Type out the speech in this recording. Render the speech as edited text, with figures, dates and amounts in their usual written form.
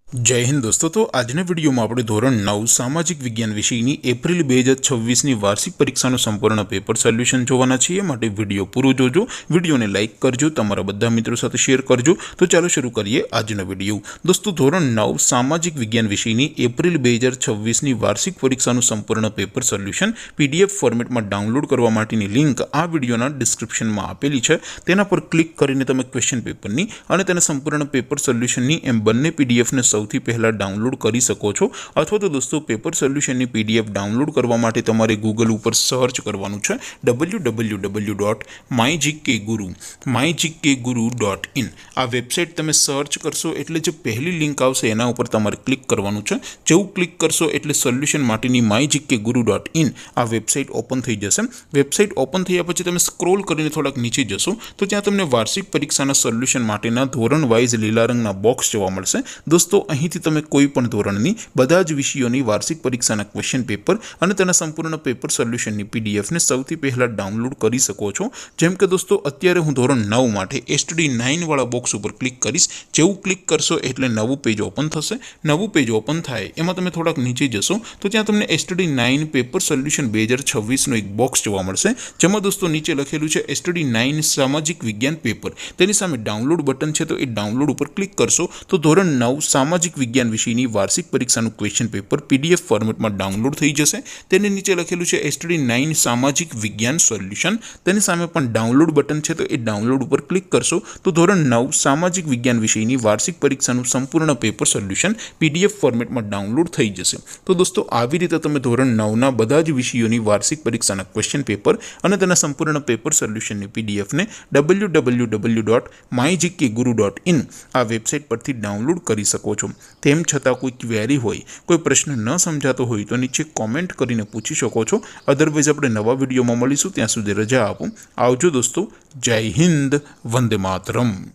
जय हिंद दोस्तों। तो આજના વિડીયોમાં આપણે ધોરણ 9 સામાજિક વિજ્ઞાન વિષયની એપ્રિલ 2026ની વાર્ષિક પરીક્ષાનું સંપૂર્ણ પેપર સોલ્યુશન જોવાના છીએ। માટે વિડીયો પૂરો જોજો, વિડીયોને લાઇક કરજો, તમારા બધા મિત્રો સાથે શેર કરજો। તો ચાલો શરૂ કરીએ આજનો વિડીયો। દોસ્તો ધોરણ 9 સામાજિક વિજ્ઞાન વિષયની એપ્રિલ 2026ની વાર્ષિક પરીક્ષાનું સંપૂર્ણ પેપર સોલ્યુશન પીડીએફ ફોર્મેટમાં ડાઉનલોડ કરવા માટેની લિંક આ વિડીયોના ડિસ્ક્રિપ્શનમાં આપેલી છે। તેના પર ક્લિક કરીને તમે ક્વેશ્ચન પેપરની અને તેના સંપૂર્ણ પેપર સોલ્યુશનની એમ બંને પીડીએફને સૌથી પહેલા ડાઉનલોડ કરી શકો છો। અથવા તો દોસ્તો પેપર સોલ્યુશનની પીડીએફ ડાઉનલોડ કરવા માટે તમારે ગૂગલ ઉપર સર્ચ કરવાનું છે www.mygkguru.in। આ વેબસાઇટ તમે સર્ચ કરશો એટલે જે પહેલી લિંક આવશે એના ઉપર તમારે ક્લિક કરવાનું છે। જેવું ક્લિક કરશો એટલે સોલ્યુશન માટેની mygkguru.in આ વેબસાઇટ ઓપન થઈ જશે। વેબસાઇટ ઓપન થયા પછી તમે સ્ક્રોલ કરીને થોડાક નીચે જશો તો ત્યાં તમને વાર્ષિક પરીક્ષાના સોલ્યુશન માટેના ધોરણ વાઇઝ લીલા રંગના બોક્સ જોવા મળશે। દોસ્તો અહીંથી તમે કોઈ પણ ધોરણની બધા જ વિષયોની વાર્ષિક પરીક્ષાના ક્વેશ્ચન પેપર અને તેના સંપૂર્ણ પેપર સોલ્યુશનની પીડીએફને સૌથી પહેલા ડાઉનલોડ કરી શકો છો। જેમ કે દોસ્તો અત્યારે હું ધોરણ 9 માટે STD9 વાળા બોક્સ ઉપર ક્લિક કરીશ। જેવું ક્લિક કરશો એટલે નવું પેજ ઓપન થશે। નવું પેજ ઓપન થાય એમાં તમે થોડાક નીચે જશો તો ત્યાં તમને STD9 પેપર સોલ્યુશન 2026નો એક બોક્સ જોવા મળશે, જેમાં દોસ્તો નીચે લખેલું છે STD9 સામાજિક વિજ્ઞાન પેપર। તેની સામે ડાઉનલોડ બટન છે, તો એ ડાઉનલોડ ઉપર ક્લિક કરશો તો ધોરણ 9 સામાજિક વિજ્ઞાન વિષયની વાર્ષિક પરીક્ષાનું ક્વેશ્ચન પેપર પીડીએફ ફોર્મેટમાં ડાઉનલોડ થઈ જશે। તેની નીચે લખેલું છે STD9 સામાજિક વિજ્ઞાન સોલ્યુશન। તેની સામે પણ ડાઉનલોડ બટન છે, તો એ ડાઉનલોડ ઉપર ક્લિક કરશો તો ધોરણ 9 સામાજિક વિજ્ઞાન વિષયની વાર્ષિક પરીક્ષાનું સંપૂર્ણ પેપર સોલ્યુશન પીડીએફ ફોર્મેટમાં ડાઉનલોડ થઈ જશે। તો દોસ્તો આવી રીતે તમે ધોરણ 9ના બધા જ વિષયોની વાર્ષિક પરીક્ષાના ક્વેશ્ચન પેપર અને તેના સંપૂર્ણ પેપર સોલ્યુશનની પીડીએફને www.mygkguru.in આ વેબસાઇટ પરથી ડાઉનલોડ કરી શકો છો। તેમ છતાં કોઈ ક્વેરી હોય, કોઈ પ્રશ્ન ન સમજાતો હોય તો નીચે કોમેન્ટ કરીને પૂછી શકો છો। અધરવાઇઝ આપણે નવા વિડીયોમાં મળીશું, ત્યાં સુધી રજા આપો। આવજો દોસ્તો। જય હિન્દ, વંદે માતરમ।